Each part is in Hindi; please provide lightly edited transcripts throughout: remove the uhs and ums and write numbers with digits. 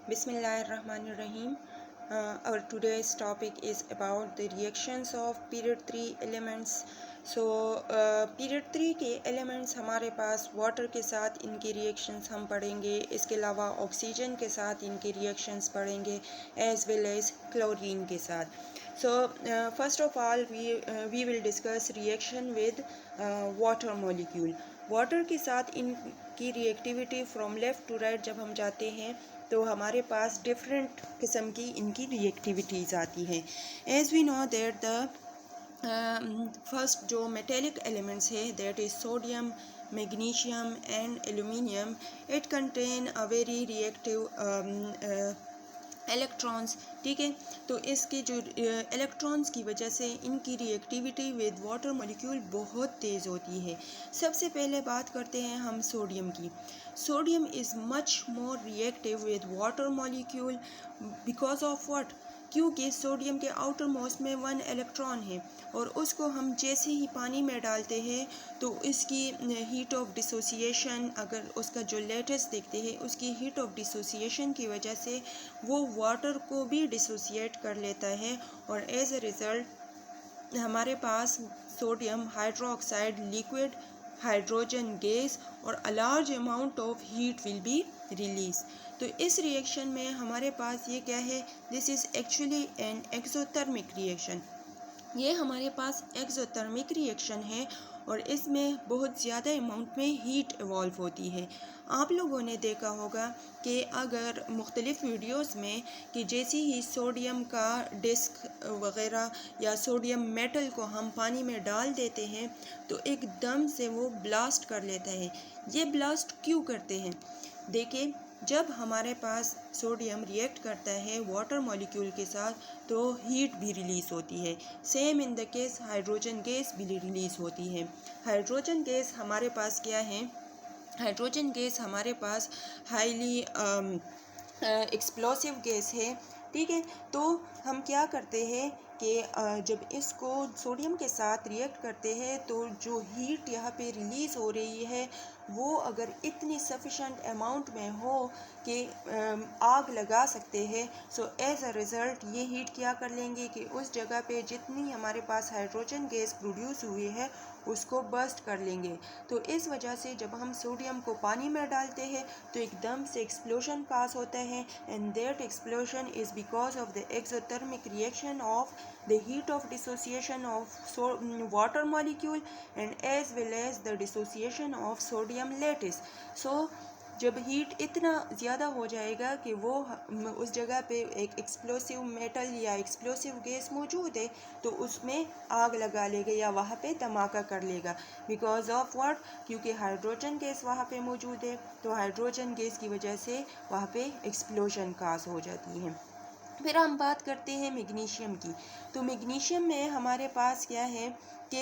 Bismillahirrahmanirrahim. Our today's topic is about the reactions of period 3 elements. Period 3 के elements हमारे पास water के साथ इनके reactions हम पढ़ेंगे, इसके अलावा ऑक्सीजन के साथ इनके reactions पढ़ेंगे as well as chlorine के साथ. First of all we will discuss reaction with water molecule. Water के साथ इनकी reactivity from left to right जब हम जाते हैं तो हमारे पास डिफरेंट किस्म की इनकी रिएक्टिविटीज़ आती हैं. As we know that the first जो मेटेलिक एलिमेंट्स है that is sodium, magnesium and aluminium. It contain a very reactive electrons. ठीक है, तो इसके जो इलेक्ट्रॉन्स की वजह से इनकी रिएक्टिविटी विद वाटर मॉलिक्यूल बहुत तेज़ होती है. सबसे पहले बात करते हैं हम सोडियम की. Sodium is much more reactive with water molecule because of what, क्योंकि सोडियम के आउटर मोस्ट में 1 इलेक्ट्रॉन है और उसको हम जैसे ही पानी में डालते हैं तो इसकी हीट ऑफ डिसोसिएशन, अगर उसका जो लेटेस्ट देखते हैं उसकी हीट ऑफ डिसोसिएशन की वजह से वो वाटर को भी डिसोसिएट कर लेता है और एज अ रिज़ल्ट हमारे पास sodium hydroxide liquid, hydrogen gas और a large amount of heat will be release. तो इस रिएक्शन में हमारे पास ये क्या है, this is actually an exothermic reaction. ये हमारे पास एक्सोथर्मिक रिएक्शन है और इसमें बहुत ज़्यादा अमाउंट में हीट इवॉल्व होती है. आप लोगों ने देखा होगा कि अगर मुख्तलिफ़ वीडियोस में कि जैसे ही सोडियम का डिस्क वग़ैरह या सोडियम मेटल को हम पानी में डाल देते हैं तो एकदम से वो ब्लास्ट कर लेता है. ये ब्लास्ट क्यों करते हैं? देखिए, जब हमारे पास सोडियम रिएक्ट करता है वाटर मॉलिक्यूल के साथ तो हीट भी रिलीज़ होती है. Same in the case hydrogen gas भी रिलीज़ होती है. हाइड्रोजन गैस हमारे पास क्या है, हाइड्रोजन गैस हमारे पास हाईली एक्सप्लोसिव गैस है. ठीक है, तो हम क्या करते हैं कि जब इसको सोडियम के साथ रिएक्ट करते हैं तो जो हीट यहाँ पे रिलीज़ हो रही है वो अगर इतनी सफिशेंट अमाउंट में हो कि आग लगा सकते हैं, सो एज अ रिज़ल्ट ये हीट क्या कर लेंगे कि उस जगह पे जितनी हमारे पास हाइड्रोजन गैस प्रोड्यूस हुई है उसको बर्स्ट कर लेंगे. तो इस वजह से जब हम सोडियम को पानी में डालते हैं तो एकदम से एक्सप्लोजन पास होता है and that explosion is because of the exothermic reaction of the heat of dissociation of water molecule and as well as the dissociation of sodium lattice. जब हीट इतना ज़्यादा हो जाएगा कि वो उस जगह पे एक एक्सप्लोसिव मेटल या एक्सप्लोसिव गैस मौजूद है तो उसमें आग लगा लेगा या वहाँ पे धमाका कर लेगा. बिकॉज ऑफ व्हाट, क्योंकि हाइड्रोजन गैस वहाँ पे मौजूद है तो हाइड्रोजन गैस की वजह से वहाँ पे एक्सप्लोजन काज हो जाती है. फिर हम बात करते हैं मैग्नीशियम की. तो मैग्नीशियम में हमारे पास क्या है कि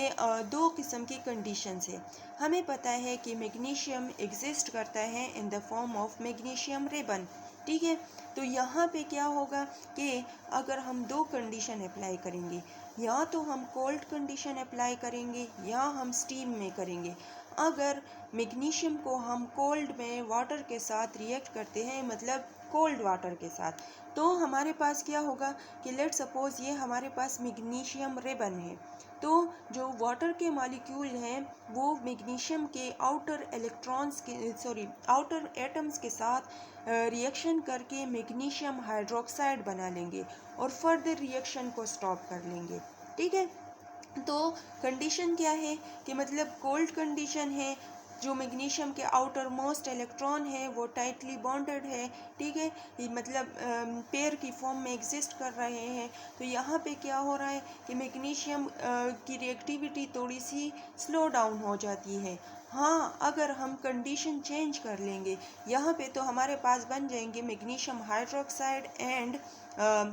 2 किस्म की कंडीशंस है. हमें पता है कि मैग्नीशियम एग्जिस्ट करता है in the form of magnesium ribbon. ठीक है, तो यहाँ पे क्या होगा कि अगर हम 2 कंडीशन अप्लाई करेंगे, या तो हम कोल्ड कंडीशन अप्लाई करेंगे या हम स्टीम में करेंगे. अगर मैग्नीशियम को हम कोल्ड में वाटर के साथ रिएक्ट करते हैं, मतलब कोल्ड वाटर के साथ, तो हमारे पास क्या होगा कि लेट सपोज़ ये हमारे पास मैग्नीशियम रिबन है. तो जो वाटर के मॉलिक्यूल हैं वो मैग्नीशियम के आउटर इलेक्ट्रॉन्स के आउटर एटम्स के साथ रिएक्शन करके मैग्नीशियम हाइड्रोक्साइड बना लेंगे और फर्दर रिएक्शन को स्टॉप कर लेंगे. ठीक है, तो कंडीशन क्या है कि मतलब कोल्ड कंडीशन है, जो मैग्नीशियम के आउटर मोस्ट इलेक्ट्रॉन है वो टाइटली बॉन्डेड है. ठीक है, ये मतलब पेयर की फॉर्म में एग्जिस्ट कर रहे हैं. तो यहाँ पे क्या हो रहा है कि मैग्नीशियम की रिएक्टिविटी थोड़ी सी स्लो डाउन हो जाती है. हाँ, अगर हम कंडीशन चेंज कर लेंगे यहाँ पे तो हमारे पास बन जाएंगे magnesium hydroxide and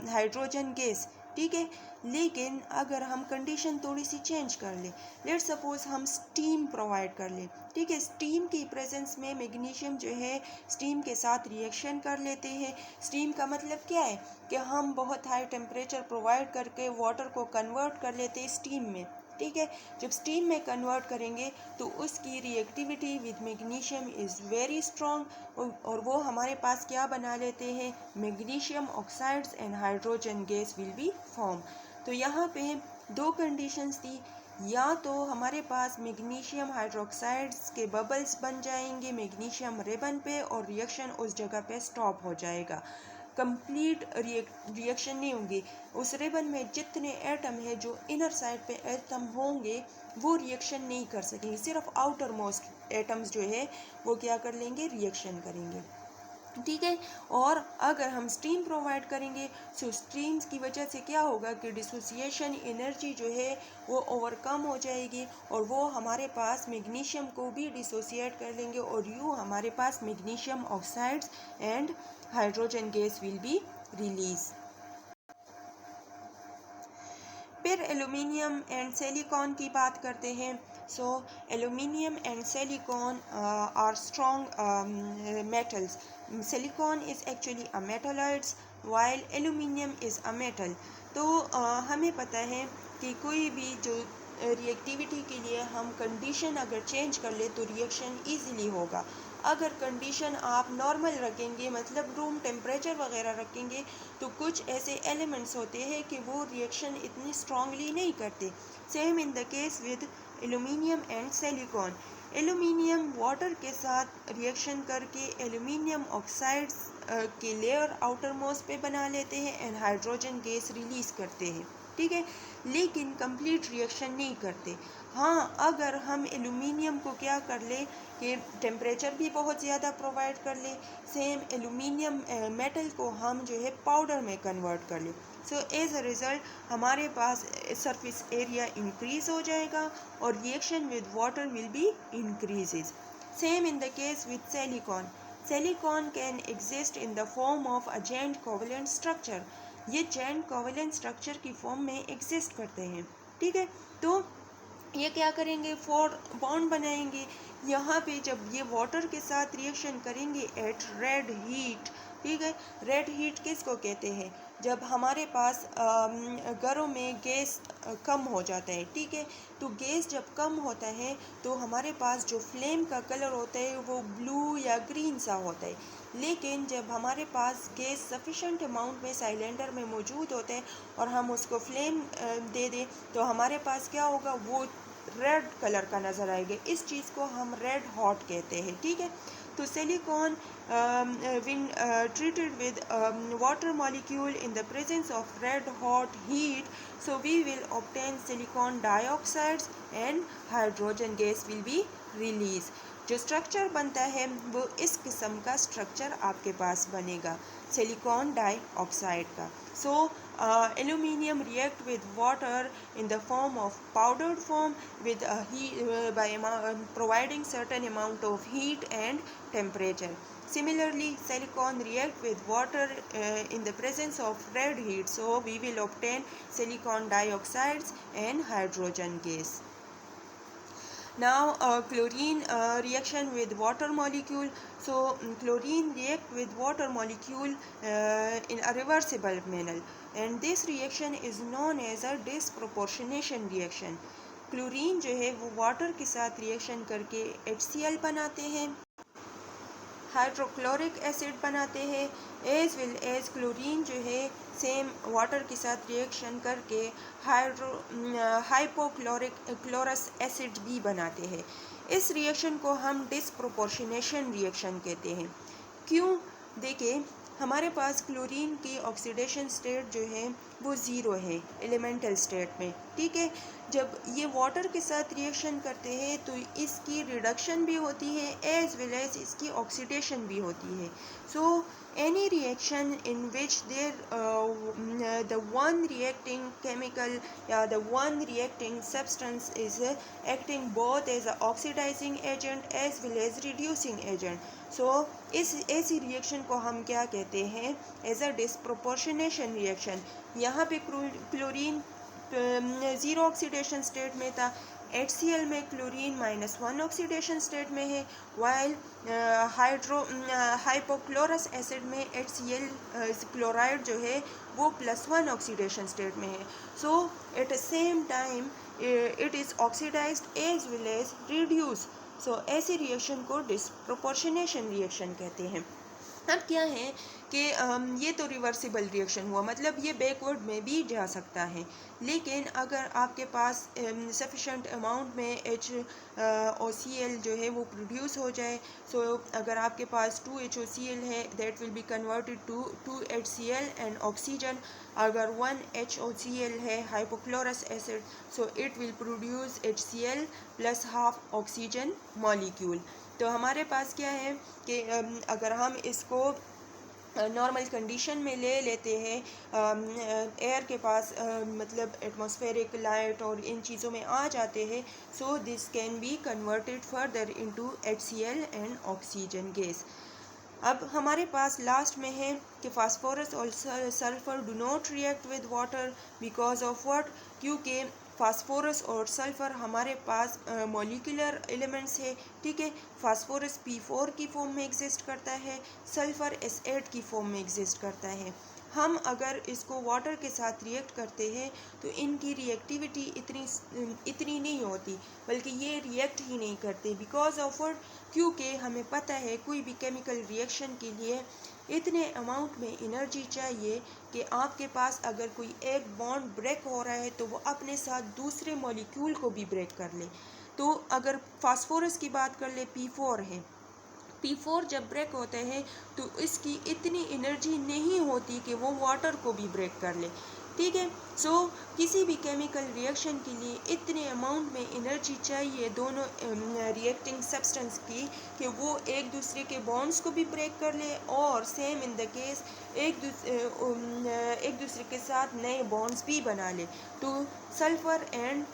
hydrogen gas. ठीक है, लेकिन अगर हम कंडीशन थोड़ी सी चेंज कर लें, लेट सपोज़ हम स्टीम प्रोवाइड कर लें. ठीक है, स्टीम की प्रेजेंस में मैग्नीशियम जो है स्टीम के साथ रिएक्शन कर लेते हैं. स्टीम का मतलब क्या है कि हम बहुत हाई टेम्परेचर प्रोवाइड करके वाटर को कन्वर्ट कर लेते हैं स्टीम में. ठीक है। जब स्टीम में कन्वर्ट करेंगे तो उसकी reactivity with magnesium is very strong, और वो हमारे पास क्या बना लेते हैं, magnesium oxides and hydrogen gas will B form. तो यहाँ पे दो कंडीशंस थी, या तो हमारे पास मैग्नीशियम हाइड्रोक्साइड्स के बबल्स बन जाएंगे मैग्नीशियम रिबन पे और रिएक्शन उस जगह पे स्टॉप हो जाएगा, कंप्लीट रिएक्शन नहीं होंगी। उस रिबन में जितने एटम है जो इनर साइड पे एटम होंगे वो रिएक्शन नहीं कर सकेंगे, सिर्फ आउटर मोस्ट एटम्स जो है वो क्या कर लेंगे, रिएक्शन करेंगे। ठीक है। और अगर हम स्टीम प्रोवाइड करेंगे तो स्टीम्स की वजह से क्या होगा कि डिसोसिएशन एनर्जी जो है वो ओवरकम हो जाएगी और वो हमारे पास मैग्नीशियम को भी डिसोसिएट कर लेंगे और यूँ हमारे पास magnesium oxides and hydrogen gas will be release. फिर एल्यूमिनियम एंड सिलिकॉन की बात करते हैं। So aluminium and silicon are strong metals. Silicon is actually a metalloids while aluminium is a metal. तो हमें पता है कि कोई भी जो रिएक्टिविटी के लिए हम कंडीशन अगर चेंज कर ले तो रिएक्शन इजीली होगा। अगर कंडीशन आप नॉर्मल रखेंगे मतलब रूम टेम्परेचर वगैरह रखेंगे तो कुछ ऐसे एलिमेंट्स होते हैं कि वो रिएक्शन इतनी स्ट्रांगली नहीं करते। Same in the case with aluminium and silicon. Aluminium water के साथ रिएक्शन करके एल्यूमिनियम ऑक्साइड्स के लेयर आउटर मोस्ट पे बना लेते हैं एंड हाइड्रोजन गैस रिलीज करते हैं। ठीक है, लेकिन कंप्लीट रिएक्शन नहीं करते। हाँ, अगर हम एल्यूमिनियम को क्या कर ले कि टेम्परेचर भी बहुत ज़्यादा प्रोवाइड कर ले, सेम एल्यूमिनियम मेटल को हम जो है पाउडर में कन्वर्ट कर ले, सो एज अ रिज़ल्ट हमारे पास सरफेस एरिया इंक्रीज हो जाएगा और reaction with water will be increases. Same in the case with silicon. Silicon can exist in the form of a joint covalent structure. ये जॉइंट कोवैलेंट स्ट्रक्चर की फॉर्म में एग्जिस्ट करते हैं। ठीक है, तो ये क्या करेंगे, फोर बॉन्ड बनाएंगे। यहाँ पे जब ये वाटर के साथ रिएक्शन करेंगे एट रेड हीट। ठीक है, रेड हीट किसको कहते हैं, जब हमारे पास घरों में गैस कम हो जाता है। ठीक है, तो गैस जब कम होता है तो हमारे पास जो फ्लेम का कलर होता है वो ब्लू या ग्रीन सा होता है, लेकिन जब हमारे पास गैस सफिशेंट अमाउंट में सिलेंडर में मौजूद होता है और हम उसको फ्लेम दे दें तो हमारे पास क्या होगा, वो रेड कलर का नज़र आएगा। इस चीज़ को हम रेड हॉट कहते हैं। ठीक है, तो silicon when treated with water molecule in the presence of red hot heat, so we will obtain silicon dioxides and hydrogen gas will be released. जो स्ट्रक्चर बनता है वो इस किस्म का स्ट्रक्चर आपके पास बनेगा सिलिकॉन डाइऑक्साइड का। सो aluminium react with water in the form of powdered form with by providing certain amount of heat and temperature. Similarly, silicon react with water in the presence of red heat, so we will obtain silicon dioxides and hydrogen gas. Now chlorine reaction with water molecule. So chlorine react with water molecule in a reversible manner, and this reaction is known as a disproportionation reaction. Chlorine जो है वो वाटर के साथ रिएक्शन करके HCl बनाते हैं, हाइड्रोक्लोरिक एसिड बनाते हैं, एज वेल एज क्लोरीन जो है सेम वाटर के साथ रिएक्शन करके हाइपोक्लोरस एसिड भी बनाते हैं। इस रिएक्शन को हम डिसप्रोपोर्शनेशन रिएक्शन कहते हैं। क्यों, देखिए हमारे पास क्लोरीन की ऑक्सीडेशन स्टेट जो है वो ज़ीरो है एलिमेंटल स्टेट में। ठीक है, जब ये वाटर के साथ रिएक्शन करते हैं तो इसकी रिडक्शन भी होती है एज वेल एज इसकी ऑक्सीडेशन भी होती है। सो any reaction in which the one reacting chemical या the one reacting substance is acting both as a oxidizing agent as well as reducing agent, so इस ऐसी रिएक्शन को हम क्या कहते हैं, एज अ डिसप्रोपोर्शनेशन रिएक्शन। यहाँ पे क्लोरीन ज़ीरो ऑक्सीडेशन स्टेट में था, HCl में क्लोरीन -1 ऑक्सीडेशन स्टेट में है, वाइल हाइपोक्लोरस एसिड में HCl क्लोराइड जो है वो +1 ऑक्सीडेशन स्टेट में है। So at the same time it is oxidised as well as reduce. सो ऐसे रिएक्शन को डिस्प्रोपोर्शनेशन रिएक्शन कहते हैं। अब क्या है कि ये तो रिवर्सिबल रिएक्शन हुआ, मतलब ये बैकवर्ड में भी जा सकता है। लेकिन अगर आपके पास सफिशेंट अमाउंट में HOCl जो है वो प्रोड्यूस हो जाए, सो अगर आपके पास 2HOCl है that will be converted to 2HCl and oxygen. अगर 1HOCl है hypochlorous acid, so it will produce HCl plus half oxygen molecule. तो हमारे पास क्या है कि अगर हम इसको नॉर्मल कंडीशन में ले लेते हैं, एयर के पास मतलब एटमॉस्फेरिक लाइट और इन चीज़ों में आ जाते हैं, so this can be converted further into HCl and oxygen gas. अब हमारे पास लास्ट में है कि फास्फोरस और sulphur do not react with water because of what, क्योंकि फास्फोरस और सल्फर हमारे पास मॉलिक्यूलर एलिमेंट्स है, ठीक है। फास्फोरस P4 की फॉर्म में एग्जिस्ट करता है, सल्फर S8 की फॉर्म में एग्जिस्ट करता है। हम अगर इसको वाटर के साथ रिएक्ट करते हैं तो इनकी रिएक्टिविटी इतनी नहीं होती, बल्कि ये रिएक्ट ही नहीं करते बिकॉज ऑफ व्हाट, क्योंकि हमें पता है कोई भी केमिकल रिएक्शन के लिए इतने अमाउंट में एनर्जी चाहिए कि आपके पास अगर कोई एक बॉन्ड ब्रेक हो रहा है तो वो अपने साथ दूसरे मॉलिक्यूल को भी ब्रेक कर ले। तो अगर फास्फोरस की बात कर ले, P4 है, P4 जब ब्रेक होते हैं तो इसकी इतनी एनर्जी नहीं होती कि वो वाटर को भी ब्रेक कर ले, ठीक है। सो किसी भी केमिकल रिएक्शन के लिए इतने अमाउंट में एनर्जी चाहिए दोनों रिएक्टिंग सब्सटेंस की कि वो एक दूसरे के बॉन्ड्स को भी ब्रेक कर ले, और सेम इन द केस एक दूसरे के साथ नए बॉन्ड्स भी बना ले। तो सल्फर एंड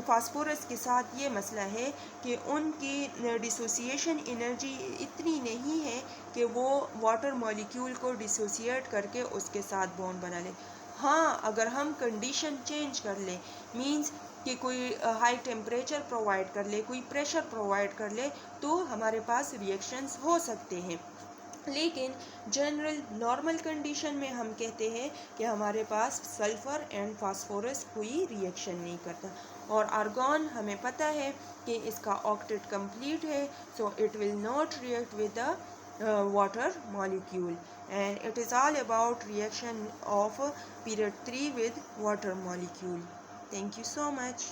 फास्फोरस के साथ ये मसला है कि उनकी डिसोसिएशन एनर्जी इतनी नहीं है कि वो वाटर मॉलिक्यूल को डिसोसिएट करके उसके साथ बॉन्ड बना ले। हाँ, अगर हम कंडीशन चेंज कर ले, मींस कि कोई हाई टेम्परेचर प्रोवाइड कर ले, कोई प्रेशर प्रोवाइड कर ले, तो हमारे पास रिएक्शंस हो सकते हैं। लेकिन जनरल नॉर्मल कंडीशन में हम कहते हैं कि हमारे पास सल्फ़र एंड फास्फोरस कोई रिएक्शन नहीं करता। और आर्गॉन हमें पता है कि इसका ऑक्टेट कंप्लीट है, सो it will not react with the water molecule, and it is all about reaction of period 3 with water molecule. Thank you so much.